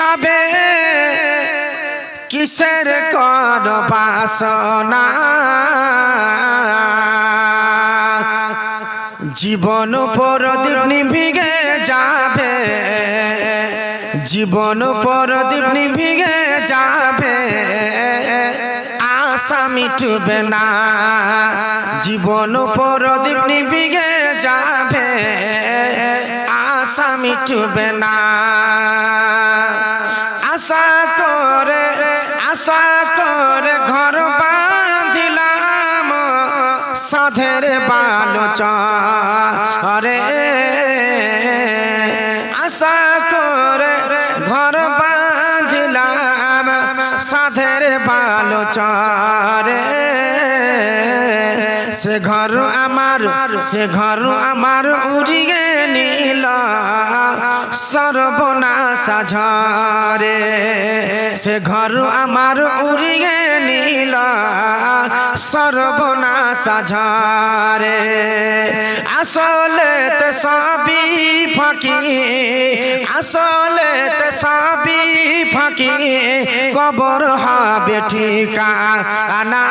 খাবে কিসের কোন বাসনা জীবন প্রদীপ নিভিগে যাবে জীবন প্রদীপ নিভিগে যাবে আশা মিটবে না জীবন প্রদীপ নিভিগে যাবে আশা মিটবে না আশা করে ঘর বাঁধিলাম সাধের বালুচরে আশা করে ঘর বাঁধিলাম সাধের বালুচরে সে ঘর আমার উড়িয়ে নীল সর্বনাশ ঝরে সে ঘর আমার উড়িয়ে নীল সর্বনাশ ঝরে আসলে তো সবই ফাঁকি আসলে তো সবই ফাঁকি কবর হবে ঠিকানা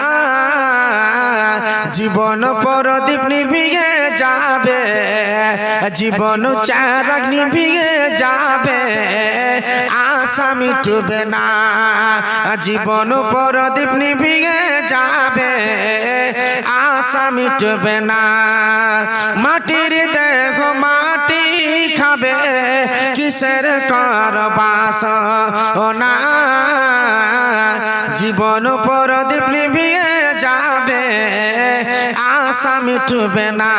জীবন প্রদীপ নিভিয়ে যাবে জীবন চারাক নিভিয়ে যাবে আশা মিটবে না জীবন প্রদীপ নিভিয়ে যাবে আশা মিটবে না মাটির দেহ মাটি খাবে কিসের কর বাসনা জীবন প্রদীপ নিভিয়ে যাবে আশা মিটবে না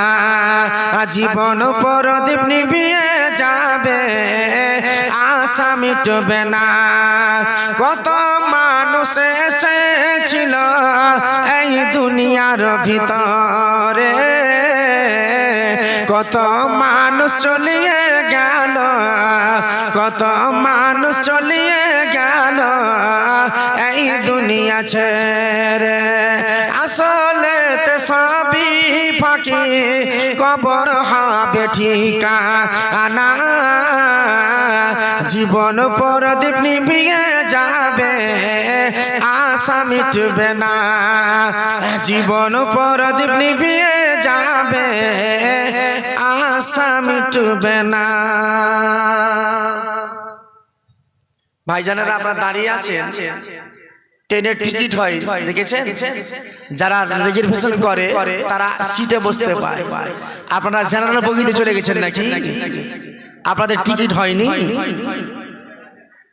জীবন প্রদীপ নিভিয়ে যাবে আশা মিটবে না কত মানুষ এসেছিল এই দুনিয়ার ভিতরে কত মানুষ চলিয়ে গেল কত মানুষ চলিয়ে গেল এই দুনিয়া ছেড়ে আসলে তো সবই ফাঁকি কবর হবে ঠিকানা জীবন প্রদীপ নিভিয়ে যাবে আশা মিটবে না জীবন প্রদীপ নিভিয়ে যাবে আশা মিটবে না ভাইজানেরা আপনারা দাঁড়িয়ে আছেন ট্রেনের টিকিট হয় দেখেছেন যারা রিজার্ভেশন করে তারা সিটে বসতে পায় আপনারা জেনারেল বগিতে চলে গেছেন নাকি আপনাদের টিকিট হয়নি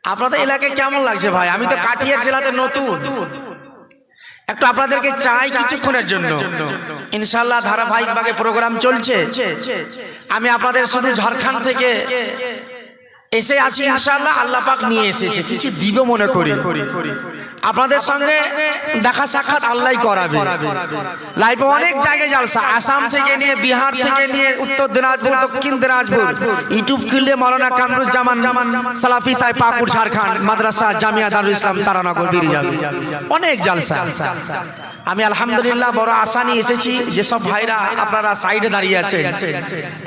আপনাদের এলাকায় কেমন লাগছে ভাই আমি তো কাটিয়ার জেলাতে নতুন একটু আপনাদেরকে চাই কিছুক্ষণের জন্য ইনশাআল্লাহ ধারাবাহিকভাবে প্রোগ্রাম চলছে আমি আপনাদের শুধু ঝাড়খণ্ড থেকে এসে আছি ইনশাআল্লাহ আল্লাহ পাক নিয়ে এসেছে কিছু দিব মনে করি আপনাদের সঙ্গে দেখা সাক্ষাৎ আল্লাহই করাবে লাইভে অনেক জায়গায় জালসা আসাম থেকে নিয়ে বিহার থেকে নিয়ে উত্তর দিনাজপুর দক্ষিণ দিনাজপুর ইউটিউব খুললে মাওলানা কামরুজ্জামান সালাফি সাহেব পাকুড় ঝাড়খণ্ড মাদ্রাসা জামিয়া দারুল ইসলাম তারানগর বিরিয়াল অনেক জালসা আমি আলহামদুলিল্লাহ বড় আশা নিয়ে এসেছি যে সব ভাইরা আপনারা সাইডে দাঁড়িয়ে আছেন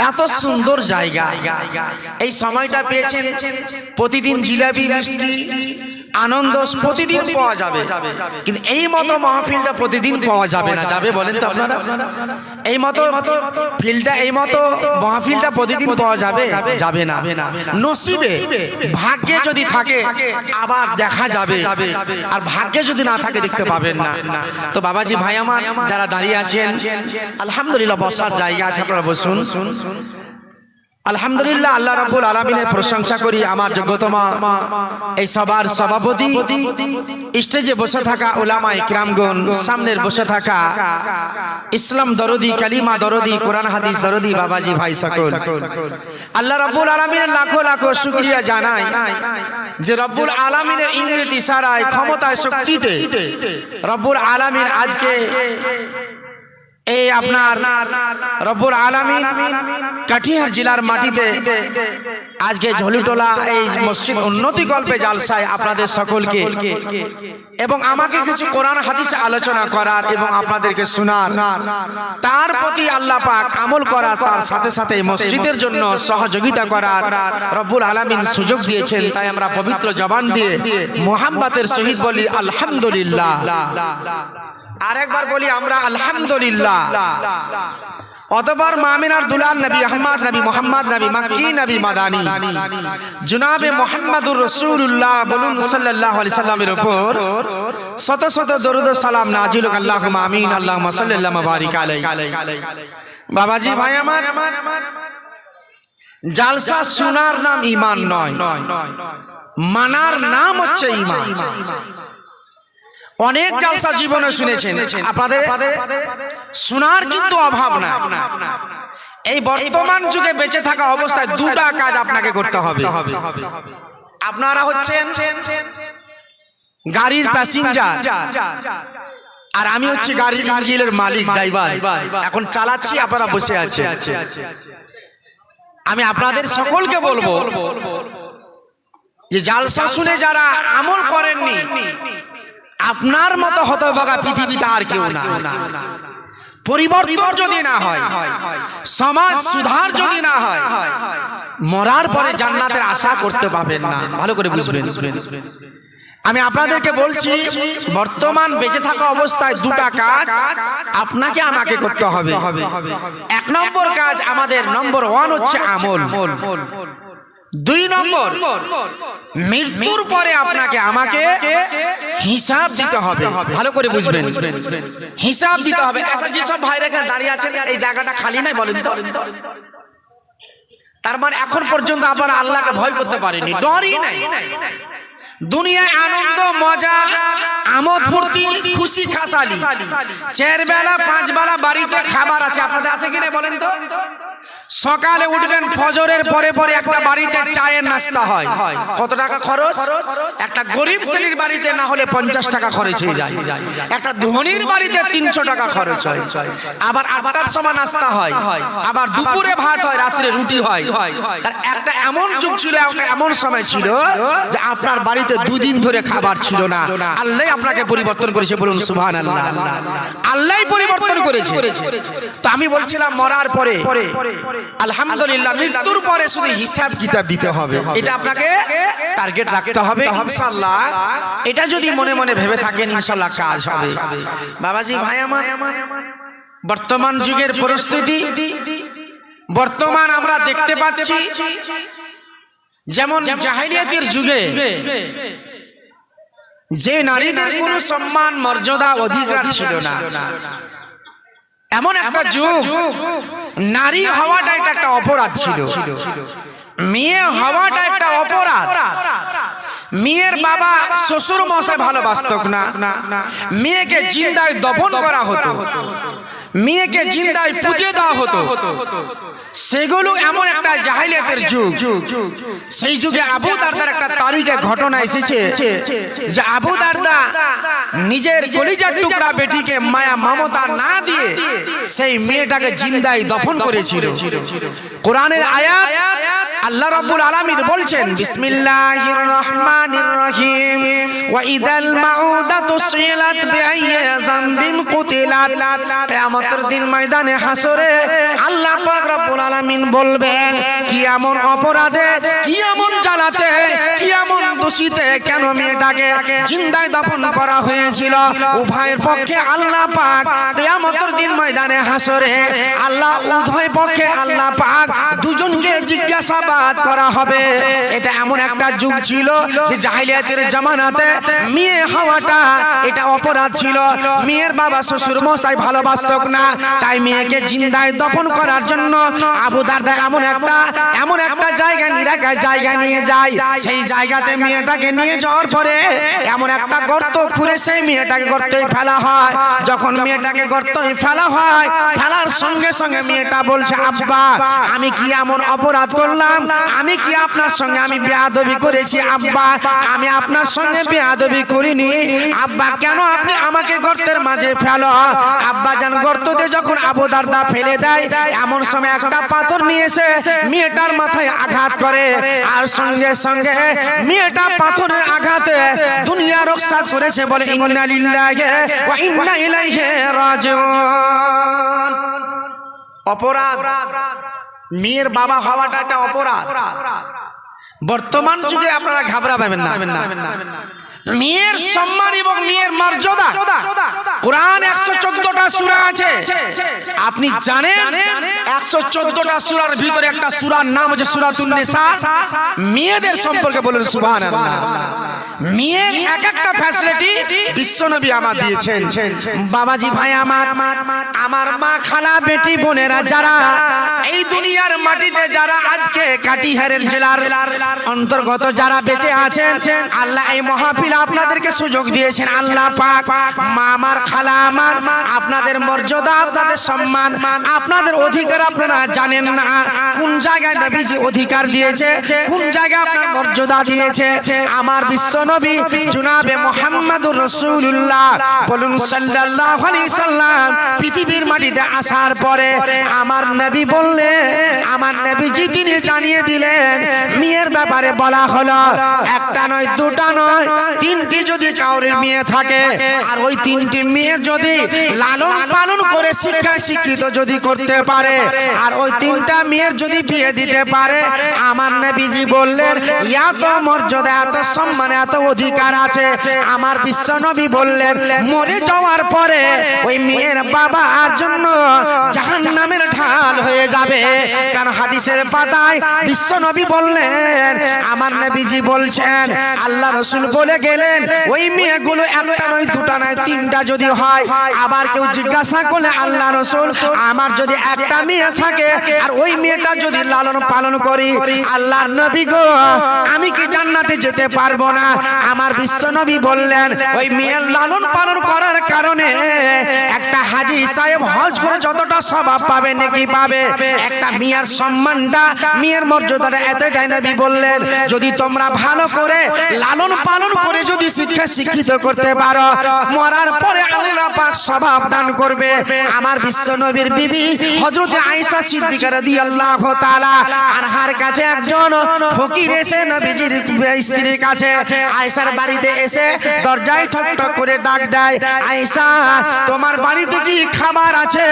এত সুন্দর জায়গা এই সময়টা পেয়েছেন প্রতিদিন জিলাপি মিষ্টি আনন্দ প্রতিদিন পাওয়া যাবে কিন্তু এই মতো মাহফিলটা প্রতিদিন পাওয়া যাবে না যাবে বলেন তো আপনারা এই মতো ফিলটা এই মতো মাহফিলটা প্রতিদিন পাওয়া যাবে যাবে না নসিবে ভাগ্যে যদি থাকে আবার দেখা যাবে আর ভাগ্যে যদি না থাকে দেখতে পাবেন না তো বাবাজি ভাই আমার যারা দাঁড়িয়ে আছেন আলহামদুলিল্লাহ বসার জায়গা আছে আপনারা বসুন আলহামদুলিল্লাহ আল্লাহ রাব্বুল আলামিনের প্রশংসা করি আমার যোগ্যতম এই সবার সভাপতি স্টেজে বসে থাকা উলামায়ে কিরামগণ সামনের বসে থাকা ইসলাম দরদি কালিমা দরদি কোরআন হাদিস দরদি বাবাজি ভাই সকল আল্লাহ রাব্বুল আলামিনের লাখো লাখো শুকরিয়া জানাই যে রব্বুল আলামিনের ইঙ্গিত ইশারায় ক্ষমতায় শক্তিতে রব্বুল আলামিন আজকে এই আপনার রব্বুল আলামিন কাটিহার জেলার মাটিতে আজকে ঝুলুটোলা এই মসজিদ উন্নতি গল্পে জালসায় আপনাদের সকলকে এবং আমাকে কিছু কোরআন হাদিস আলোচনা করার এবং আপনাদেরকে শোনার, তার প্রতি আল্লাহ পাক আমল করার, তার সাথে সাথে মসজিদের জন্য সহযোগিতা করার রব্বুল আলামিন সুযোগ দিয়েছেন। তাই আমরা পবিত্র জবান দিয়ে মুহাম্মাদের সহিত বলি আলহামদুলিল্লাহ। আরেকবার বলি আমরা আলহামদুলিল্লাহ। অতঃপর মামিনার দুলাল নবী আহমদ নবী মোহাম্মদ নবী মক্কি নবী মাদানী জনাবে মুহাম্মদুর রাসূলুল্লাহ বলুন সাল্লাল্লাহু আলাইহি সাল্লামের উপর শত শত দরুদ ও সালাম নাজিল হোক। আল্লাহুম্মা আমিন। আল্লাহুম্মা সাল্লাল্লাহু বারিক আলাইহি। বাবাজি ভাই আমার, জালসা শোনার নাম ঈমান নয়, মানার নাম হচ্ছে ঈমান। অনেক জালসা জীবনে শুনেছেন, আপনাদের শোনার কিন্তু অভাব না। এই বর্তমান যুগে বেঁচে থাকা অবস্থায় দুটা কাজ আপনাকে করতে হবে। আপনারা হচ্ছেন গাড়ির প্যাসেঞ্জার, আর আমি হচ্ছি গাড়ির ইঞ্জিনের মালিক, ড্রাইভার। এখন চালাচ্ছি, আপনারা বসে আছেন। আমি আপনাদের সকলকে বলবো যে জালসা শুনে যারা আমল করেননি, আপনার মতো হতভাগা পৃথিবীতে আর কেউ না। পরিবর্তন যদি না হয়, সমাজ সুধার যদি না হয়, মরার পরে জান্নাতের আশা করতে পাবেন না। ভালো করে বুঝবেন। আমি আপনাদেরকে বলছি, বর্তমান বেঁচে থাকা অবস্থায় দুটা কাজ আপনাকে আমাকে করতে হবে। এক নম্বর কাজ আমাদের, নম্বর ওয়ান হচ্ছে আমল। দুই নম্বর, মৃত্যুর পরে আপনাকে আমাকে হিসাব দিতে হবে। ভালো করে বুঝবেন, হিসাব দিতে হবে। আচ্ছা, যেসব ভাইরা এখানে দাঁড়িয়ে আছেন, এই জায়গাটা খালি নাই বলেন তো? তার মানে এখন পর্যন্ত আপনারা আল্লাহকে ভয় করতে পারেনি, ডরই নাই। দুনিয়ায় আনন্দ, মজা, আমোদ ফুর্তি, খুশি খাসালি, 4 বেলা 5 বেলা বাড়িতে খাবার আছে। আপনাদের আছে কিনা বলেন তো? সকালে উঠবেন, ফজরের পরে পরে একটা বাড়িতে চায়ের নাস্তা হয়। কত টাকা খরচ? একটা গরিব শ্রেণীর বাড়িতে না হলে 50 টাকা খরচ হয়ে যায়। একটা ধনীর বাড়িতে 300 টাকা খরচ হয়। আবার 8টার সময় নাস্তা হয়, আবার দুপুরে ভাত হয়, রাত্রে রুটি হয়। একটা এমন যুগ ছিল, একটা এমন সময় ছিল যে আপনার বাড়িতে 2 দিন ধরে খাবার ছিল না। আল্লাহ আপনাকে পরিবর্তন করেছে, বলুন সুবহানাল্লাহ। আল্লাহ পরিবর্তন করেছে। তো আমি বলছিলাম, মরার পরে আলহামদুলিল্লাহ, মৃত্যুর পরে শুধু হিসাব কিতাব দিতে হবে। এটা আপনাকে টার্গেট রাখতে হবে ইনশাআল্লাহ। এটা যদি মনে মনে ভেবে থাকেন, ইনশাআল্লাহ কাজ হবে। বাবাজি ভাই আমার, বর্তমান যুগের পরিস্থিতি, বর্তমান আমরা দেখতে পাচ্ছি, যেমন জাহেলিয়াতের যুগে যে নারীদের কোনো সম্মান, মর্যাদা, অধিকার ছিল না, এমন একটা যুগ, নারী হওয়াটা একটা অপরাধ ছিল। মেয়ে হওয়াটা একটা অপরাধ। মেয়ের বাবা শ্বশুর মশাই ভালোবাসত না, মেয়েকে জিন্দায় দফন করা হতো, মেয়েকে জিন্দায় পুঁতে দেওয়া হতো। সেগুলো এমন একটা জাহেলিয়াতের যুগ। সেই যুগে আবু দারদার একটা তারিখে ঘটনা এসেছে যে আবু দারদা নিজের কলিজার টুকরা বেটিকে মায়া মমতা না দিয়ে সেই মেয়েটাকে জিন্দায় দফন করেছিল। কোরআনের আয়াত, আল্লাহ রাব্বুল আলামিন বলছেন, বিসমিল্লাহির রহমানির রহিম, ওয়া ইদাল মাউদাতু সুইলাত বিআইয়ি যামবিন কুতিলাত। কিয়ামতের দিন ময়দানে হাসরে আল্লাহ পাক রব্বুল আলামিন বলবেন, কি এমন অপরাধে, কি এমন জ্বালাতে, কি এমন দোষীতে কেন মেয়েটাকে জিন্দায় দফন করা হয়েছিল। উভয়ের পক্ষে আল্লাহ পাক কিয়ামতের দিন ময়দানে হাসরে আল্লাহ উভয় পক্ষে আল্লাহ পাক দুজনকে জিজ্ঞাসাবাদ করা হবে। এটা এমন একটা যুগ ছিল যে জাহেলিয়াতের জামানাতে মেয়ে হওয়াটা এটা অপরাধ ছিল। মেয়ের বাবা শ্বশুর মশাই ভালোবাসত না, তাই মেয়েকে জিন্দায় দফন করার জন্য আবু দারদা এমন একটা জায়গা নিরাকার জায়গা নিয়ে যায়। সেই জায়গাতে মেয়ে মেয়েটাকে নিয়ে যাওয়ার পরে এমন একটা গর্ত খুঁড়ে সেই মেয়েটাকে গর্তে ফেলা হয়। যখন মেয়েটাকে গর্তে ফেলা হয়, ফেলার সঙ্গে সঙ্গে মেয়েটা বলছে, আব্বা আমি কি এমন অপরাধ করলাম? আমি কি আপনার সঙ্গে আমি বেয়াদবি করেছি? আব্বা আমি আপনার সঙ্গে বেয়াদবি করিনি। আব্বা কেন আপনি আমাকে গর্তের মাঝে ফেলো? আব্বা জান গর্ততে যখন আবু দারদা ফেলে দেয়, এমন সময় একটা পাথর নিয়ে এসে মেয়েটার মাথায় আঘাত করে, আর সঙ্গে সঙ্গে মেয়েটা পাথরের আঘাতে দুনিয়া রক্ষা করেছে। বলে ইন্না লিল্লাহি ওয়া ইন্না ইলাইহি রাজিউন। অপরাধ, মেয়ের বাবা হওয়াটা একটা অপরাধ। বর্তমান যুগে আপনারা ঘাবড়াবেন না। মেয়ের সম্মান এবং মেয়ের মর্যাদা, কোরআন 114টা সূরা আছে। আপনি জানেন 114টা সূরার ভিতরে একটা সূরার নাম হচ্ছে সূরাতুন নিসা। মেয়েদের সম্পর্কে বলেন সুবহানাল্লাহ। মেয়ের এক একটা ফ্যাসিলিটি বিশ্বনবী আমার দিয়েছেন। বাবাজি ভাই আমার মা খালা বেটি বোনেরা যারা এই দুনিয়ার মাটিতে যারা আজকে কাটিহারের জেলার অন্তর্গত যারা বেঁচে আছেন, আল্লাহ এই মাহফিল আপনাদেরকে সুযোগ দিয়েছেন। আল্লাহ পাক মা আমার খালা আমার আপনাদের মর্যাদা, আপনাদের সম্মান, আপনাদের অধিকার আপনারা জানেন না। কোন জায়গায় নবীজি অধিকার দিয়েছে, কোন জায়গায় আপনার মর্যাদা দিয়েছে। আমার বিশ্বনবী জনাবে মুহাম্মদুর রাসূলুল্লাহ বলুন সাল্লাল্লাহু আলাইহি সাল্লাম পৃথিবীর মাটিতে আসার পরে আমার নবী বললেন, আমার নবীজি তিনি জানিয়ে দিলেন মেয়ের ব্যাপারে বলা হলো একটা নয় দুটা নয় তিনটি যদি কাউরের মেয়ে থাকে, আর ওই তিনটি মেয়ের যদি লালন পালন করে শিক্ষা শিক্ষিত যদি করতে পারে, আর ওই তিনটা মেয়ের যদি বিয়ে দিতে পারে, আমার নবীজি বললেন এত মর্যাদা, এত সম্মান, এত অধিকার আছে। আমার বিশ্বনবী বললেন মরে যাওয়ার পরে ওই মেয়ের বাবার জন্য জাহান্নামের ঢাল হয়ে যাবে। কারণ হাদিসের পাতায় বিশ্বনবী বললেন, আমার নবীজি বলছেন, আল্লাহ রাসূল বলে গেলেন ওই মেয়েগুলো একটা নয় দুটা নয় তিনটা যদি হয়। আবার কেউ জিজ্ঞাসা করলে, আল্লাহ রাসূল আমার যদি একটা মেয়ে থাকে আর ওই মেয়েটা যদি লালন পালন করি, আল্লাহর নবী গো আমি কি জান্নাতে যেতে পারবো না? আমার বিশ্বনবী বললেন ওই মেয়ের লালন পালন করার কারণে একটা হাজী সাহেব হজ করে যতটা সওয়াব পাবে নাকি পাবে, একটা মেয়ের সম্মানটা মেয়ের মর্যাদাটা এতটাই নবী বললেন যদি তোমরা ভালো করে লালন পালন করে যদি শিক্ষা শিক্ষিত করতে পারো, মরার পরে আল্লাহ পাক সওয়াব দান করবে। আমার বিশ্বনবীর বিবি হযরত আয়েশা সিদ্দিকা রাদিয়াল্লাহু তাআলা আনহার কাছে একজন ফকির এসে নবীজির স্ত্রীর কাছে আয়েশার বাড়িতে এসে দরজায় ঠক ঠক করে ডাক দেয়, আয়েশা তোমার বাড়িতে কি খাবার আছে?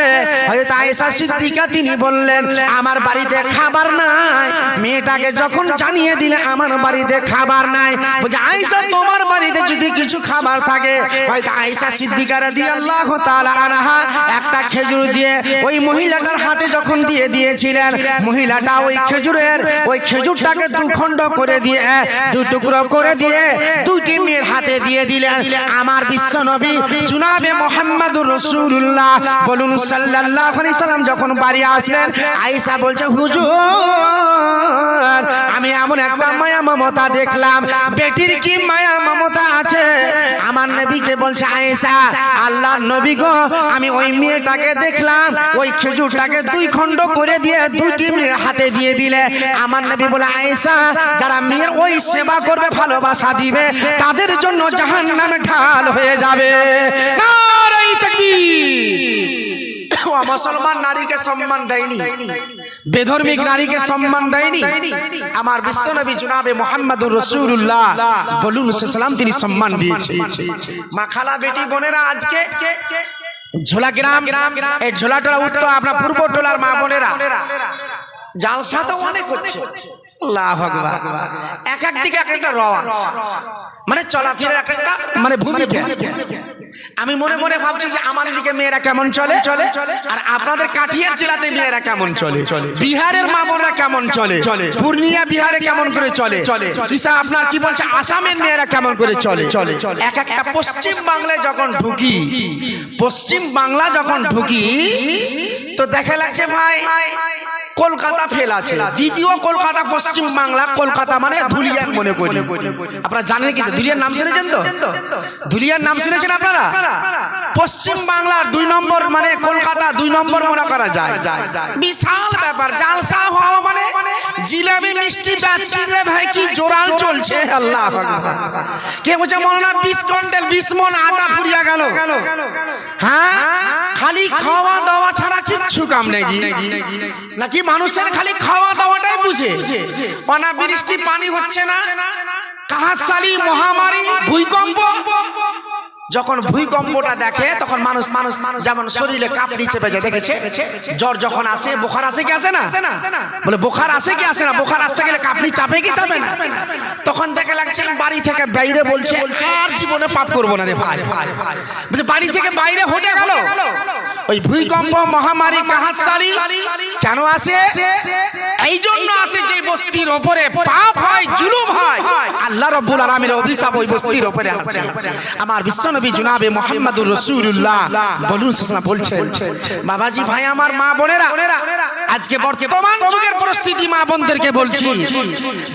হযরত আয়েশা সিদ্দিকা তিনি বললেন আমার বাড়িতে খাবার নাই। মেয়েটাকে যখন জানিয়ে দিলে আমার বাড়িতে খাবার নাই, বলছে আয়েশা তোমার বাড়িতে যদি কিছু খাবার থাকে, হয়তো আয়েশা সিদ্দিকা রাদিয়াল্লাহু তাআলা আনহা একটা খেজুর দিয়ে ওই মহিলাটার হাতে যখন দিয়ে দিয়েছিলেন, মহিলাটা ওই খেজুরটাকে দুখণ্ড করে দিয়ে দুই টুকরো করে দিয়ে দুইটি মেয়ের হাতে দিয়ে দিলেন। আমার বিশ্বনবী জনাবে মুহাম্মদুর রাসূলুল্লাহ বলুন সাল্লাল্লাহু আলাইহি সাল্লাম যখন বাড়ি আসলেন, আয়েশা বলছে হুজুর আমি এমন একটা মায়া মমতা দেখলাম, বেটির কি মায়া মমতা আছে? আমার নবীকে বলছে আয়েশা আল্লাহর নবী গো আমি ওই মেয়েটাকে দেখলাম ওই খেজুরটাকে দুই খণ্ড করে দিয়ে দুইটি মেয়ের হাতে দিয়ে দিলে। আমার নবী বলে আয়েশা যারা মেয়ের ওই সেবা করবে ভালোবাসা দিবে তাদের জন্য জাহান্নামে ঢাল হয়ে যাবে। নারে তাকবীর। মুসলমান নারীকে সম্মান দেয়নি, বেধর্মিক নারীকে সম্মান দেয়নি। আমার বিশ্বনবী জনাবে মুহাম্মদুর রাসূলুল্লাহ বলুন সাল্লাম তিনি সম্মান দিয়েছে। মা খালা বেটি বোনেরা আজকে ঝোলা গ্রাম, এই ঝোলাটোলা উত্তর আপনার পূর্ব টোলার মা বোনেরা জালসা তো অনেক হচ্ছে, আল্লাহু আকবার। এক এক দিকে এক একটা রওয়াজ, মানে চলাফেরার এক একটা মানে ভূমিকা। আমি মনে মনে ভাবছি যে আমাদের দিকে মেয়েরা কেমন চলে, আর আপনাদের কাঠিয়ার জেলাতে মেয়েরা কেমন চলে, বিহারের মা বোনরা কেমন চলে, পূর্ণিয়া বিহারে কেমন করে চলে, কিসা আপনার কি বলছে আসামের মেয়েরা কেমন করে চলে। এক একটা পশ্চিম বাংলায় যখন ঢুকি, পশ্চিম বাংলা যখন ঢুকি তো দেখা লাগছে ভাই কলকাতা ফেল আছে, দ্বিতীয় কলকাতা পশ্চিম বাংলা, কলকাতা মানে ধুলিয়ান মনে করি। আপনারা জানেন কি ধুলিয়ান নাম শুনেছেন? তো ধুলিয়ান নাম শুনেছেন আপনারা? পশ্চিম বাংলার 2 নম্বর মানে কলকাতা 2 নম্বর মনে করা যায়। বিশাল ব্যাপার, জালসা হওয়া মানে জিলাপি মিষ্টি বেচবি রে ভাই, কি জোরাল চলছে। আল্লাহ আকবার। কে বলছে মৌলানা 20 কুইন্টাল 20 মণ আটা ফুরিয়া গেল? হ্যাঁ, খালি খাওয়া দাওয়া ছাড়া কিচ্ছু কাম নেই জি। নাকি মানুষের খালি খাওয়া দাওয়াটাই বুঝে? অনাবৃষ্টি পানি হচ্ছে না, কাহাতশালী মহামারী ভূমিকম্প, যখন ভূমিকম্পটা দেখে তখন মানুষ যেমন শরীরে কাঁপনি চেপে যায়। দেখেছে জ্বর যখন আসে, বোখার আসে কি আসে না? বলে বোখার আসে কি আসে না? বোখার আসতে গেলে কাঁপনি চাপে কি চাপে না? তখন দেখে লাগছে বাড়ি থেকে বাইরে বলছে আর জীবনে পাপ করবো না রে ভাই। বাড়ি থেকে বাইরে হটে গেল। ওই ভূমিকম্প মহামারী কাহাতশালী কেন আসে? এই জন্য আসে যে বস্তির উপরে পাপ হয়, জুলুম হয়, আল্লাহ রাব্বুল আলামিনের অভিশাপ ওই বস্তির উপরে আসে। আমার বিশ্বনবী জনাবে মুহাম্মদুর রাসূলুল্লাহ বলছেন, বাবাজি ভাই আমার মা বোনেরা, আজকে বর্তমান যুগের পরিস্থিতি মা বোনদেরকে বলছি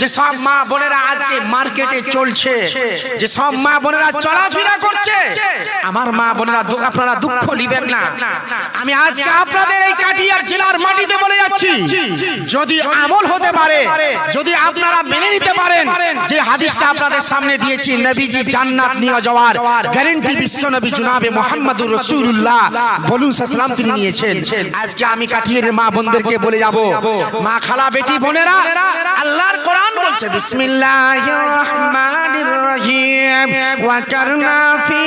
যে সব মা বোনেরা আজকে মার্কেটে চলছে, যে সব মা বোনেরা চলাফেরা করছে, আমার মা বোনেরা আপনারা দুঃখ নেবেন না। আমি আজকে আপনাদের এই কাটিয়ার জেলার মাটিতে বলে যাচ্ছি, যদি আমল হতে পারে, যদি আপনারা মেনে নিতে পারেন যে হাদিসটা আপনাদের সামনে দিয়েছি, নবীজি জান্নাত নিয়ে যাওয়ার গ্যারান্টি বিশ্বনবী জনাবে মুহাম্মদুর রাসূলুল্লাহ বলুন সাল্লাম তিনি নিয়েছেন। আজকে আমি কাটিয়ার মা বোনদেরকে বলে যাব, মা খালা বেটি বোনেরা, আল্লাহর কোরআন বলছে বিসমিল্লাহির রহমানির রহিম ওয়া কারনা ফি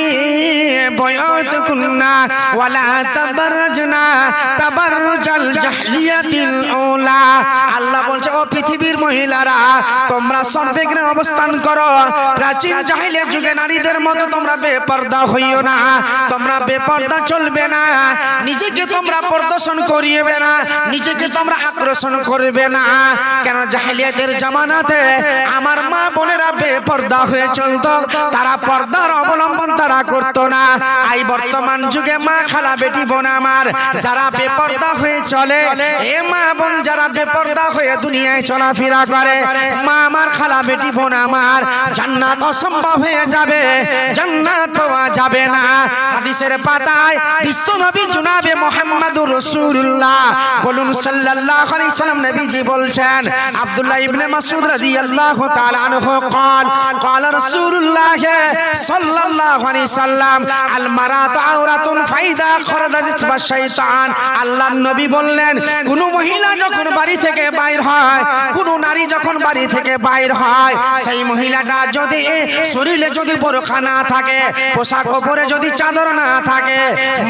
বুয়ুতিকুন্না ওয়ালা তাবাররাজনা তাবাররুজাল জাহলিয়াতিল উলা। আল্লাহ বলছে ও পৃথিবীর মহিলারা, তোমরা সর্বগ্রে অবস্থান করো, প্রাচীন জাহিলিয়াত যুগে নারীদের মতো তোমরা বেপরদা হইও না, তোমরা বেপরদা চলবে না, নিজেকে তোমরা প্রদর্শন করিবে না, নিজেকে তোমরা আকর্ষণ করবে না। কেন জাহিলিয়াতের জামানাতে আমার মা বোনেরা বেপরদা হয়ে চলতো, তারা পর্দার অবলম্বন তারা করতো না। এই বর্তমান যুগে মা খালা বেটি বোন আমার যারা বেপরদা হয়ে চলে, এ মা বোন যারা বেপরদা হয়ে দুনিয়ায় চলাফেরা করে, মা আমার খালা বেটি বোন আমার, জান্নাত অসম্ভব হয়ে যাবে, জান্নাত পাওয়া যাবে না। হাদিসের পাতায় বিশ্বনবী জনাবে মুহাম্মদুর রাসূলুল্লাহ বলুন সাল্লাল্লাহু আলাইহি সাল্লাম নবীজি বলছেন, আব্দুল্লাহ ইবনে মাসউদ রাদিয়াল্লাহু তাআলা আনহু قال قال رسول الله صلى الله عليه وسلم المرأة عورة فإذا خرجت الشيطان। আল্লাহর নবী বললেন, কোন মহিলা যখন বাড়ি থেকে বাইর হয়, কোন নারী যখন বাড়ি থেকে বাইর হয়, সেই মহিলাটা যদি শরীরে যদি বোরকা না থাকে, পোশাক উপরে যদি চাদর না থাকে,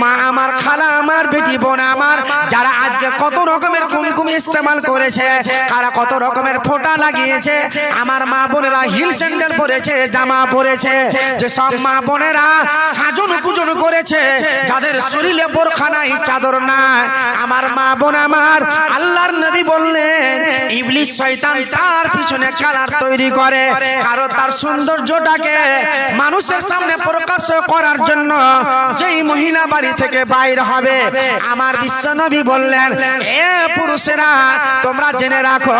মা আমার খালা আমার বেটি বোন আমার যারা আজকে কত রকমের কুমকুম ইস্তেমাল করেছে, কারা কত রকমের ফোঁটা লাগিয়েছে, আমার মা বোনেরা হিল স্যান্ডেল পরেছে, জামা পরেছে, যে সব মা বোনেরা সাজন কুজন করেছে, যাদের শরীরে বোরকা নাই চাদর নাই, আমার মা বোন আমার আল্লাহর নবী বললেন ইবলিস শয়তান তার পিছনে কালার তৈরি করে, কারণ তার সৌন্দর্যটাকে মানুষের সামনে প্রকাশ করার জন্য যেই মহিলা বাড়ি থেকে বাইর হবে, আমার বিশ্বনবী বললেন এ পুরুষেরা তোমরা জেনে রাখো,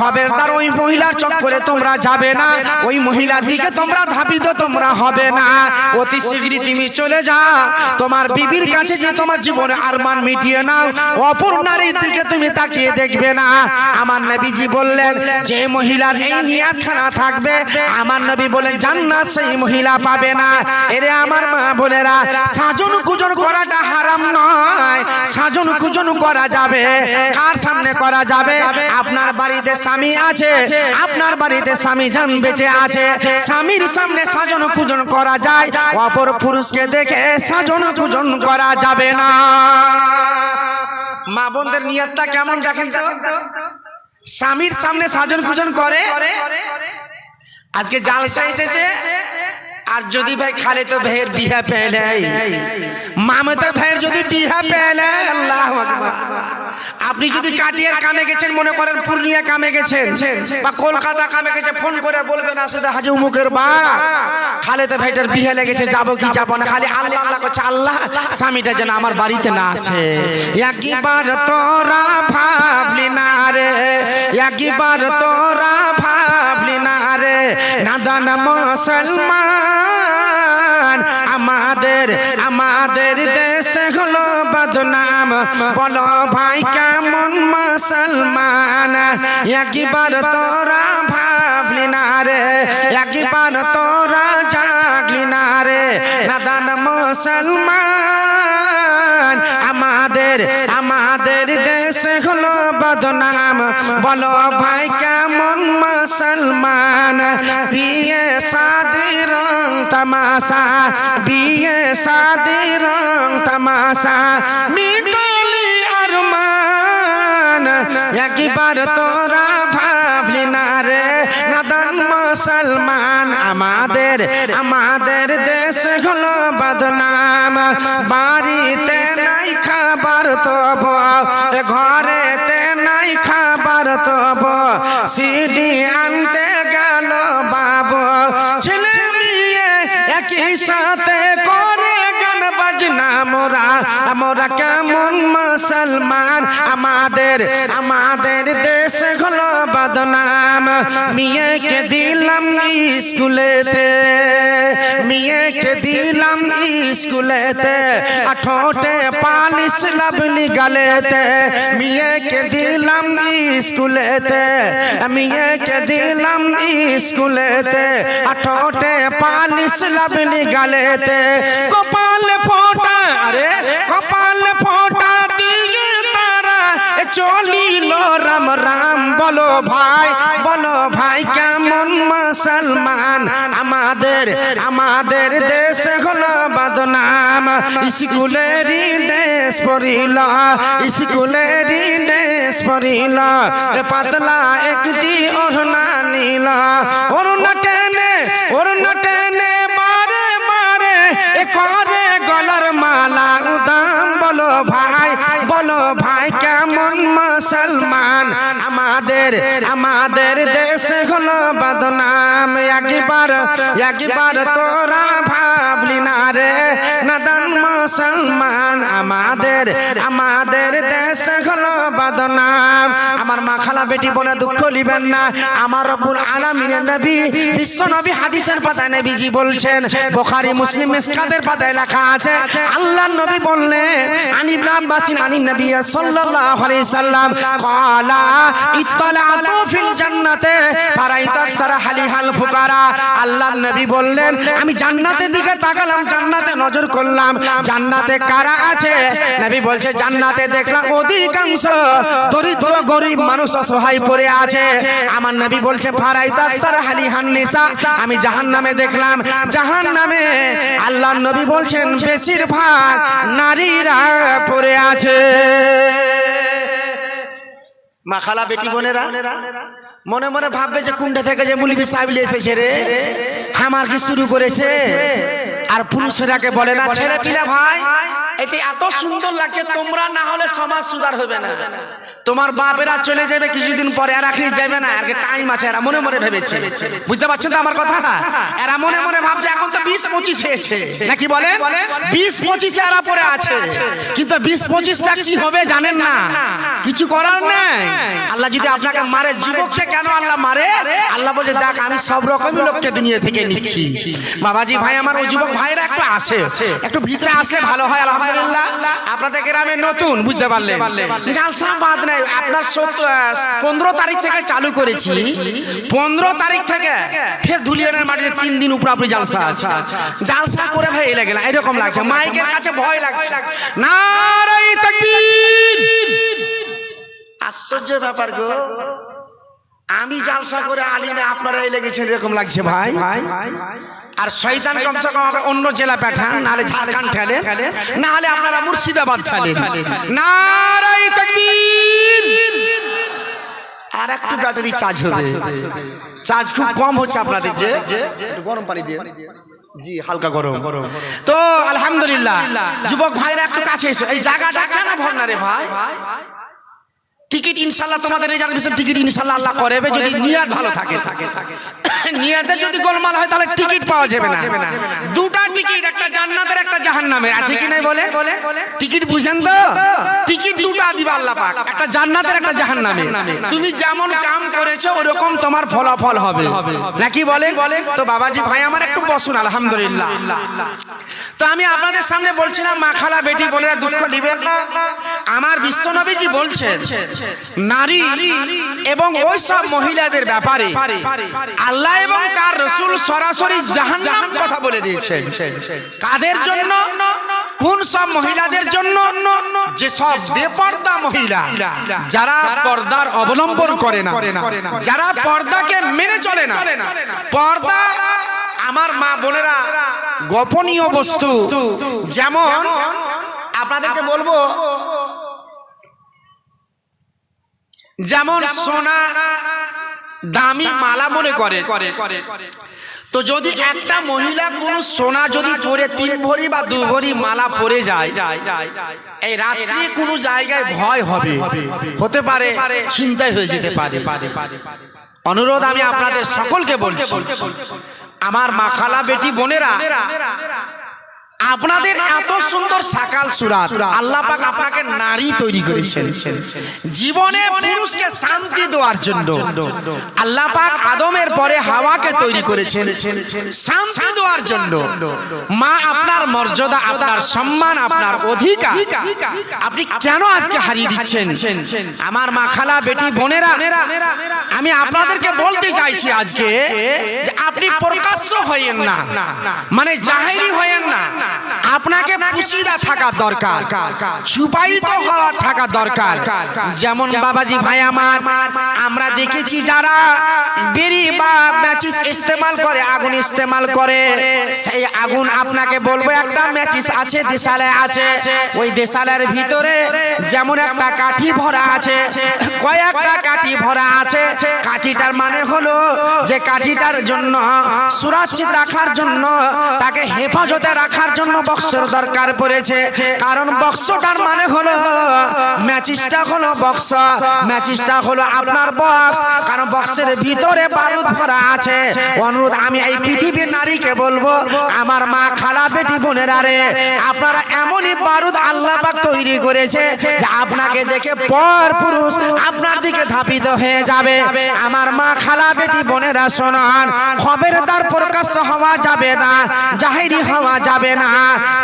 খবরদার ওই মহিলার চক্করে তোমরা যাবে না, ওই মহিলার দিকে তোমরা ধাবিত তোমরা হবে না, অতি শীঘ্রই তুমি চলে যাও তোমার বিবির কাছে, যে তোমার জীবনে আরমান মিটিয়ে নাও, অপর নারীর দিকে তুমি তাকিয়ে দেখবে না। আমার নবীজি বললেন যে মহিলার এই নিয়াতখানা থাকবে, আমার নবী বলেন জান্নাত সেই মহিলা পাবে না। এরে আমার মা বোনেরা, সাজন কুজন করাটা হারাম নয়, সাজন কুজন করা যাবে, কার সামনে করা যাবে? আপনার বাড়িতে স্বামী আছে, আপনার বাড়িতে স্বামী জান বেঁচে আছে, স্বামীর সামনে সাজন কুজন করা যায়, অপর পুরুষকে দেখে সাজন কুজন করা যাবে না। মা বোনদের নিয়তটা কেমন দেখেন তো, স্বামীর সামনে সাজন কুজন করে। আজকে জালসা এসেছে, আর যদি ভাই খালে তো ভাইয়ের বিহা পেলে, মামাতো ভাইয়ের যদি বিহা পেলে, আল্লাহু আকবার। আপনি যদি কাটিয়ার কামে গেছেন, মনে করেন পূর্ণিয়া কামে গেছেন বা কলকাতা কামে গেছে, ফোন করে বলবেন আসে হাজি উমুকের বা খালেতে ভাইটার বিয়ে লেগেছে, যাবো কি যাবো না, খালি আল্লাহ আল্লাহ করছে, আল্লাহ স্বামীটা যেন আমার বাড়িতে না আসে। একবার তোরা ভাবলি না রে, একবার তোরা ভাবলি না রে, নাদান মুসলমান আমাদের দেশে হলো বদনাম, বলো ভাই কেমন মুসলমান। একবার তোরা ভাবলি না রে, একবার তোরা জাগলি না রে, নাদান মুসলমান আমাদের দেশে হলো বদনাম, বলো ভাই কেমন মুসলমান। বিয়ে শাদি রং তামাশা, বিয়ে শাদি রং তামাশা, মিটলি আরমান। একবার তোরা ভাবলি না রে, নাদান মুসলমান আমাদের দেশ হলো বদনাম। বাড়িতে নাই খাবার তব, ঘরেতে নাই খাবার তব, সিডি আনতে গেল বাবু, ছেলে মেয়ে একই সাথে করে গান বাজনা, মোরা কেমন মুসলমান। আমাদের দেশ হলো বদনাম। মেয়েকে দিলাম স্কুলেতে, মেয়েকে দিলাম স্কুলেতে, ঠোঁটে পালিশ লাবলি গালেতে, মেয়েকে দিলাম স্কুলেতে, মেয়েকে দিলাম স্কুলেতে, ঠোঁটে পালিশ লাবলি গালেতে, কপাল ফোটা, আরে কপাল ফোটা দিয়ে তারা চলিল রাম রাম। বলো ভাই কেমন মুসলমান। আমাদের দেশ হলো বদনাম। স্কুলেরই ড্রেস পরিল, স্কুলেরই ড্রেস পরিল, পাতলা একটি ওড়না নিল, ওড়না টেনে মারে করে গলার মালা উদাম। বলো ভাই কেমন মুসলমান। আমাদের দেশ হলো বদনাম। একবার তোরা ভাবলি না রে, নাদান মুসলমান আমাদের দেশ হলো বদনাম। আমার মা খালা বেটি বলে দুঃখ লিবেন না। আমার রব্বুল আলামিনের নবী বিশ্ব নবী হাদিসের পাতায় নবীজি বলছেন, বুখারী মুসলিম মিসকাতের পাতায় লেখা আছে, আল্লাহর নবী বললেন, আন ইবনে আব্বাসিন আনিন নবী সাল্লাল্লাহু আলাইহি সাল্লাম ক্বালা ইত্তালাতু ফিল জান্নাতে ফারাইতু আকসারা হালিহাল ফুকারা। আল্লাহর নবী বললেন, আমি জান্নাতের দিকে তাকালাম, জান্নাতে নজর করলাম, জান্নাতে কারা আছে? নবী বলছে, জান্নাতে দেখলাম অধিকাংশ দরিদ্র গরীব মানুষ অসহায় পড়ে আছে। আমার নবী বলছে, ফারাইতু আকসারা হালিহান নিসা, আমি জাহান্নামে দেখলাম, জাহান্নামে আল্লাহর নবী বলছেন বেশিরভাগ নারীরা পড়ে আছে। মা খালা বেটি বোনেরা মনে মনে ভাববে যে কোনটা থেকে যে মুলবি সাহেব এসেছে রে, আমার কি শুরু করেছে। আর পুরুষেরাকে বলে না, ছেলে পিলা ভাই এটা এত সুন্দর লাগছে, তোমরা না হলে সমাজ সুধার হবে না। তোমার বাপেরা চলে যাবে কিছুদিন পরে, আর এখন যাবে না, আর টাইম আছে। এরা মনে মনে ভেবেছে, বুঝতে পারছেন তো আমার কথা? এরা মনে মনে ভাবছে এখন তো 20-25 হয়েছে, নাকি বলে 20-25 এরা পরে আছে, কিন্তু 20-25টা কি হবে জানেন না, কিছু করার নেই। আল্লাহ যদি আপনাকে মারে, যুবককে কেন আল্লাহ মারে? আল্লাহ বলছে, দেখ আমি সব রকমই লোককে দুনিয়া থেকে নিচ্ছি। বাবাজি ভাই আমার, ওই যুবক ভাইরা একটু আসে, একটু ভিতরে আসলে ভালো হয়। আলহামদুলিল্লাহ আপনাদের গ্রামে নতুন, বুঝতে পারলেন, জালসা বাদ নেই। আপনার 15 তারিখ থেকে চালু করেছি, 15 তারিখ থেকে ফের ধুলিয়ানের মাটিতে 3 দিন উপরাপুরি জালসা আছে। জালসা করে ভাই এলে গেলাম, এরকম লাগছে, মাইকের কাছে ভয় লাগছে। নারায়ে তাকবীর! আশ্চর্য ব্যাপার গো, আমি জালসা করে আলি না, আপনারা এলে গেছেন, এরকম লাগছে ভাই। আর শয়তান কমসে কম অন্য জেলা পাঠান, নাহলে ঝাড়খণ্ড ঠেলেন, নাহলে আপনারা মুর্শিদাবাদ ঠেলেন। নারায়ে তাকবীর! আর একটু ব্যাটারি চার্জ হবে, চার্জ খুব কম হচ্ছে আপনাদের, যে গরম পানি দিয়ে, জি হালকা গরম। তো আলহামদুলিল্লাহ যুবক ভাইরা একটু কাছে এসো, এই জায়গাটা কেন ভর না রে ভাই? টিকিট ইনশাআল্লাহ তোমাদের রিজার্ভেশন টিকিট ইনশাআল্লাহ আল্লাহ করবে যদি নিয়ত ভালো থাকে। নিয়তে যদি গোলমাল হয় তাহলে টিকিট পাওয়া যাবে না। দুটা টিকিট, একটা জান্নাতের একটা জাহান্নামের, আছে কি নাই বলে? টিকিট বুঝেন তো? টিকিট দুটা দিবা আল্লাহ পাক, একটা জান্নাতের একটা জাহান্নামের। তুমি যেমন কাম করেছো ওরকম তোমার ফলাফল হবে, নাকি বলেন? তো বাবাজি ভাই আমার একটু বসুন, আলহামদুলিল্লাহ। তো আমি আপনাদের সামনে বলছিলাম মা খালা বেটি বোনেরা দুঃখ নিবেন না। আমার বিশ্বনবীজি বলছেন নারী এবং ওই সব মহিলাদের ব্যাপারে আল্লাহ এবং তার রাসূল সরাসরি জাহান্নাম কথা বলে দিয়েছেন। কাদের জন্য? কোন সব মহিলাদের জন্য? যে সব বেপর্দা মহিলা, যারা পর্দার অবলম্বন করে না, যারা পর্দাকে মেনে চলে না। পর্দা আমার মা বোনেরা গোপনীয় বস্তু, যেমন আপনাদেরকে বলবো, যেমন সোনা দামি মালা মনে করে। তো যদি একটা মহিলা কোন সোনা যদি পরে 3 ভরি বা 2 ভরি মালা পরে যায়, এই রাত্রি কোন জায়গায় ভয় হবে, হতে পারে ছিনতাই হয়ে যেতে পারে। অনুরোধ আমি আপনাদের সকলকে বলছি, আমার মা খালা বেটি বোনেরা, আপনাদের এত সুন্দর সাকাল সুরাত, আল্লাহ পাক আপনাকে নারী তৈরি করেছেন জীবনে পুরুষকে শান্তি দেওয়ার জন্য। আল্লাহ পাক আদমের পরে হাওয়াকে তৈরি করেছেন শান্তি দেওয়ার জন্য। মা আপনার মর্যাদা, আপনার সম্মান, আপনার অধিকার আপনি কেন আজকে হারিয়ে দিচ্ছেন? আমার মা খালা বেটি বোনেরা, আমি আপনাদেরকে বলতে চাইছি আজকে যে আপনি প্রকাশ্য হয়েন না, মানে জাহেরি হয়েন না। আপনাকে পুশিদা থাকা দরকার, চুপায়িত হওয়া থাকা দরকার। যেমন বাবাজি ভাই আমার, আমরা দেখেছি যারা বিড়ি বা ম্যাচিস ইস্তেমাল করে, আগুন ইস্তেমাল করে, সেই আগুন আপনাকে বলবো একটা ম্যাচিস আছে, দেশালে আছে, ওই দেশালের ভিতরে যেমন একটা কাঠি ভরা আছে, কয়েকটা কাঠি ভরা আছে। কাঠিটার মানে হলো যে কাঠিটার জন্য সুরক্ষিত রাখার জন্য, তাকে হেফাজতে রাখার জন্য বক্সের দরকার পড়েছে। কারণ বক্সটার মানে হলো ম্যাচিসটা হলো বক্স, ম্যাচিসটা হলো আপনার বক্স, কারণ বক্সের ভিতরে বারুদ ভরা আছে। অনুরোধ আমি এই পৃথিবীর নারীকে বলবো, আমার মা খালা বেটি বোনেরা রে, আপনারা এমনই বারুদ আল্লাহ পাক তৈরি করেছে যে আপনাকে দেখে পর পুরুষ আপনার দিকে ধাবিত হয়ে যাবে। আমার মা খালা বেটি বোনেরা শোনান, খবরদার প্রকাশ্য হওয়া যাবে না, জাহেরি হওয়া যাবে না,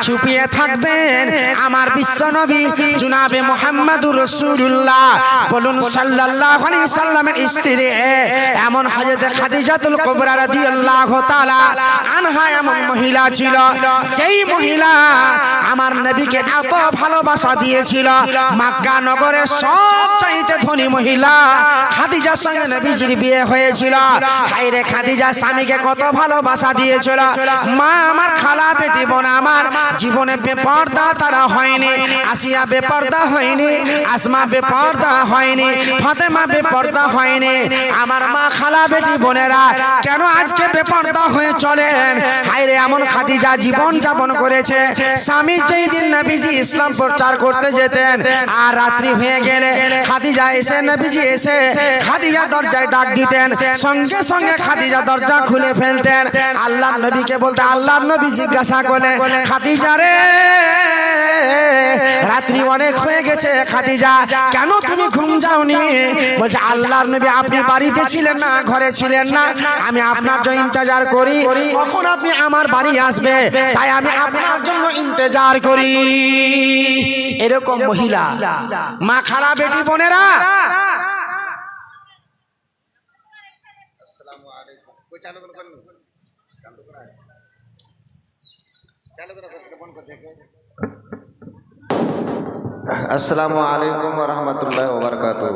চুপিয়ে থাকবেন। আমার বিশ্বনবী জনাবে মুহাম্মদুর রাসূলুল্লাহ বলুন সাল্লাল্লাহু আলাইহি সাল্লামের স্ত্রী এমন হযরত খাদিজাতুল কুবরা রাদিয়াল্লাহু তাআলা আনহা এমন মহিলা ছিল, সেই মহিলা আমার নবীকে এত ভালোবাসা দিয়েছিল। মক্কা নগরের সবচাইতে ধনী মহিলা খাদিজার সঙ্গে নবীজির বিয়ে হয়েছিল। হায়রে খাদিজা স্বামীকে কত ভালোবাসা দিয়েছিল। মা আমার খালা বেটি বোন আমার, জীবনে বেপর্দা তারা হয়নি। আসিয়া বেপর্দা হয়নি, আসমা বেপর্দা হয়নি, ফাতেমা বেপর্দা হয়নি। আমার মা খালা বেটি বোনেরা কেন আজকে বেপর্দা হয়ে চলেন? হায়রে এমন খাদিজা জীবন যাপন করেছে। স্বামী যেই দিন নবীজি ইসলাম প্রচার করতে যেতেন, আর রাত্রি হয়ে গেলে খাদিজা এসে, নবীজি এসে খাদিজা দরজায় ডাক দিতেন, সঙ্গে সঙ্গে খাদিজা দরজা খুলে ফেলতেন। আল্লাহর নবীকে বলতে, আল্লাহর নবী জিজ্ঞাসা করলেন, খাদিজা রে রাত্রি অনেক হয়ে গেছে, খাদিজা কেন তুমি ঘুম যাওনি? বলছে আল্লাহর নবী আপনি বাড়িতে ছিলেন না, ঘরে ছিলেন না, আমি আপনার জন্য ইন্তজার করি, কখন আপনি আমার বাড়ি আসবে, তাই আমি আপনার জন্য ইন্তজার করি। এরকম মহিলা মা খালা বেটি বোনেরা, আসসালামু আলাইকুম ওয়া রাহমাতুল্লাহি ওয়া বারাকাতুহু।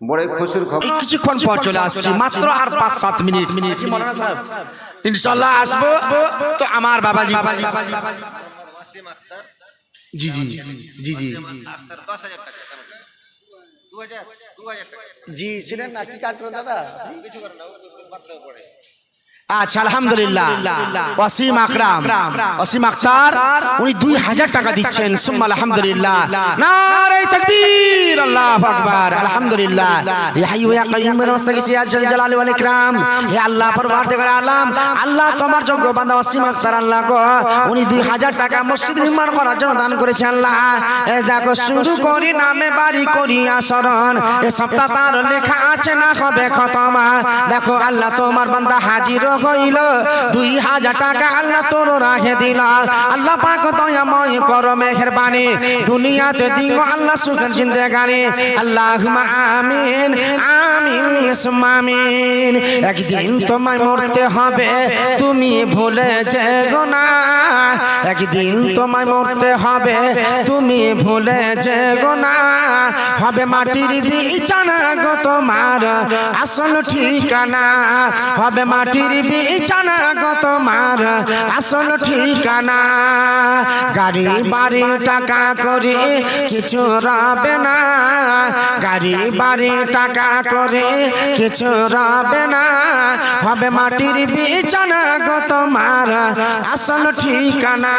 বড় খুশির খবর, কিছুক্ষণ পর চলে আসছি, মাত্র আর 5-7 মিনিট ইনশাআল্লাহ আসবো। তো আমার বাবাজি জি জি জি জি জি ছিলেন না, কি কাটলো দাদা? আচ্ছা আলহামদুলিল্লাহ ওয়াসিম আকরাম ওয়াসিম আখতার উনি 2000 টাকা দিচ্ছেন সুম্মা আলহামদুলিল্লাহ নারে তাকবীর আল্লাহু আকবার আলহামদুলিল্লাহ ইয়া হাইয়্যু ইয়া কাইয়্যুম বিরহমাতিকা ইয়া জাল জালালি ওয়াল ইকরাম হে আল্লাহ পরওয়ারদিগার আলম আল্লাহ তোমার যোগ্য বান্দা ওয়াসিম আখতার আল্লাহ গো উনি 2000 টাকা মসজিদ নির্মাণ করার জন্য দান করেছেন আল্লাহ এই দেখো শুরু করি নামে বাড়ি করি আসরণ এই সপ্তাহ তার লেখা আছে না হবে খতমা দেখো আল্লাহ তোমার বান্দা হাজির হইল 2000 টাকা আল্লাহ তোর রাখে দিল আল্লাহ পাক দয়াময় করো মেহেরবানি দুনিয়াতে দিও আল্লাহ সুখের জিন্দেগানি আল্লাহুম্মা আমিন আমিন সুম্মা আমিন একদিন তোমায় মরতে হবে তুমি ভুলে যেও না একদিন তোমায় মরতে হবে তুমি ভুলে যেও না হবে মাটির বিছানা গো তোমার আসল ঠিকানা হবে মাটির বিছানা গো তোমার আসল ঠিকানা গাড়ি বাড়ি টাকা করে কিছু রবে না গাড়ি বাড়ি টাকা করে কিছু রবে না হবে মাটির বিছানা গো তোমার আসল ঠিকানা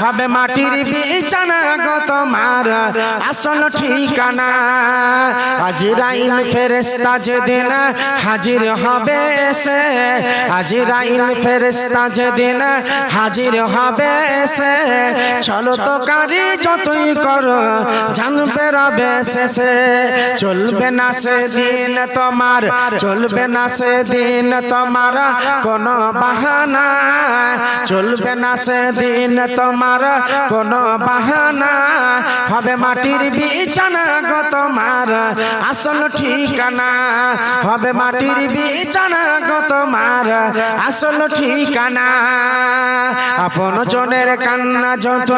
হবে মাটির বিছানা গো তোমার আসল ঠিকানা আজরাইল ফেরেশতা যেদিন হাজির হবে সে আজরাইল ফেরেশতা যেদিন হাজির হবে সে চলো তো কারি যতই করো জানবে রবে শেষে চলবে না সেদিন তোমার চলবে না সেদিন তোমার কোনো বাহানা চলবে না সেদিন তোমার কোনো বাহানা হবে মাটির বিছানা গো তোমার আসল ঠিকানা হবে মাটির বিছানা গো তোমার আসল ঠিকানা আপন জনের কান্না যত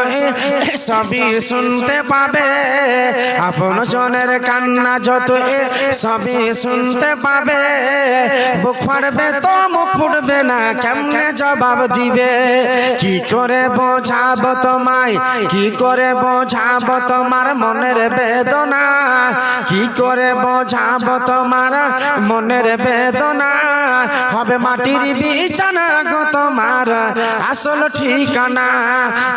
সবই শুনতে পাবে আপন জনের কান্না যত সবই শুনতে পাবে বুক ফাড়বে তো মুখ ফুটবে না কেমনে জবাব দিবে কি করে বোঝাবো তোমায় কি করে বোঝাবো তোমার মনের বেদনা কি করে বোঝাবো তোমার মনের বেদনা হবে মাটির বিছানা গো তোমার আসল ঠিকানা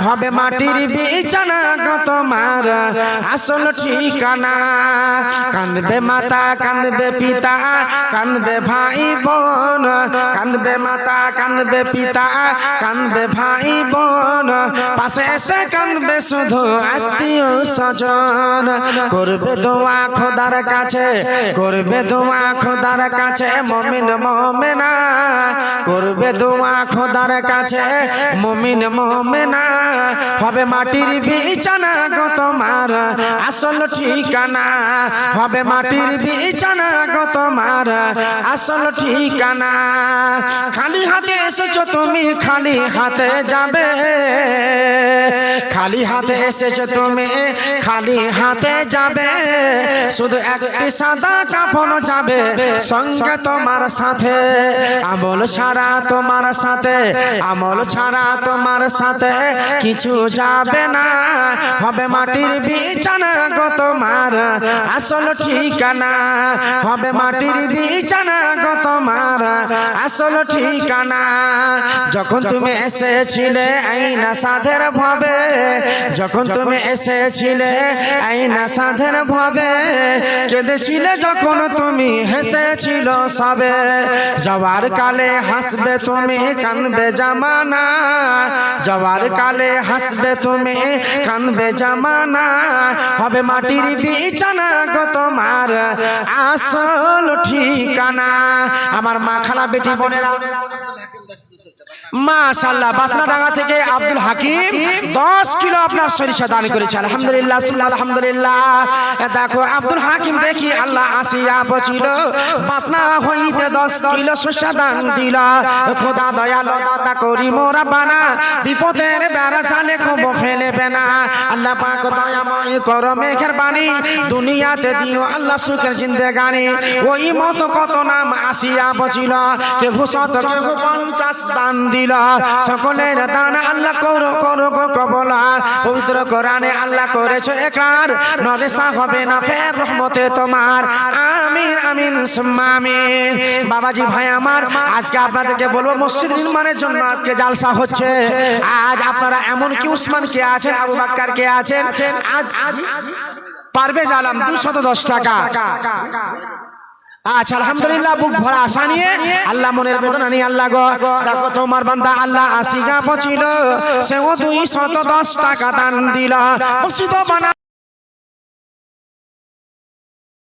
হবে মাটির বিছানা গো তোমার আসল ঠিকানা কাঁদবে মাতা কাঁদবে পিতা কাঁদবে ভাই বোন কাঁদবে মাতা কাঁদবে পিতা কাঁদবে ভাই বোন পাশে এসে কাঁদবে শুধু আত্মীয় স্বজন করবে দোয়া খোদার কাছে করবে দোয়া খোদার কাছে মুমিন মুমিনা করবে দোয়া খোদার কাছে মুমিন মুমিনা হবে মাটির বিছানা গো তোমার আসল ঠিকানা হবে মাটির বিছানা গো তোমার আসল ঠিকানা খালি হাতে এসেছো তুমি খালি হাতে যাবে খালি হাতে এসেছো তুমি খালি হাতে যাবে শুধু একটি সাদা কাফন যাবে সঙ্গে তোমার সাথে আমল ছাড়া তোমার সাথে আমল ছাড়া তোমার সাথে কিছু যাবে না হবে মাটির বিছানা গো তোমার আসল ঠিকানা হবে মাটির বিছানা গো তোমার আসল ঠিকানা যখন তুমি এসেছিলে আইনা সাধের ভাবে যখন তুমি এসেছিলে আইনা সাধের ভাবে কেঁদেছিলে যখন তুমি হেসেছিল সবে যাওয়ার কালে হাসবে তুমি কাঁদবে জামানা যাওয়ার কালে হাসবে তুমি কাঁদবে জামানা হবে মাটির বিছানা গো তোমার আসল ঠিকানা আমার মা খালা বেটি বোনেরা মাশাআল্লাহ বাতনাডাঙ্গা থেকে আব্দুল হাকিম 10 কিলো আপনার সরিষা দান করেছে আলহামদুলিল্লাহ আলহামদুলিল্লাহ দেখো আব্দুল হাকিম দেখি আল্লাহ আসিয়া বছিল বাতনা হইতে 10 কিলো সরিষা দান দিল খোদা দয়াল দাতা করি মোরা বানা বিপদের বেড়া চালে কব ফেলেবে না আল্লাহ পাক দয়াময় করো মেহেরবানি দুনিয়াতে দিও আল্লাহ সুখের জিন্দেগানি ওই মত কত নাম আসিয়া বছিল কে ঘুষত কে 50 দান দিল সকলের দান আল্লাহ করো করো গো কবুল পবিত্র কোরআনে আল্লাহ করেছো একরার নরেসা হবে না ফের রহমতে তোমার আমিন আমিন সুম্মা আমিন। বাবাজি ভাই আমার আজকে আপনাদেরকে বলবো মসজিদ নির্মাণের জন্য আজকে জালসা হচ্ছে। আজ আপনারা এমন কি উসমান কে আছেন, আবু বাক্কার কে আছেন, আজ পারভেজ আলম 210 টাকা। আচ্ছা আলহামদুলিল্লাহ বুক ভরা আশা নিয়ে আল্লাহ মনের বেদনা নিয়ে আল্লাহ গো দেখো তোমার বান্দা আল্লাহ আসিগা পচিল সেও 210 টাকা দান দিল মসজিদ বানা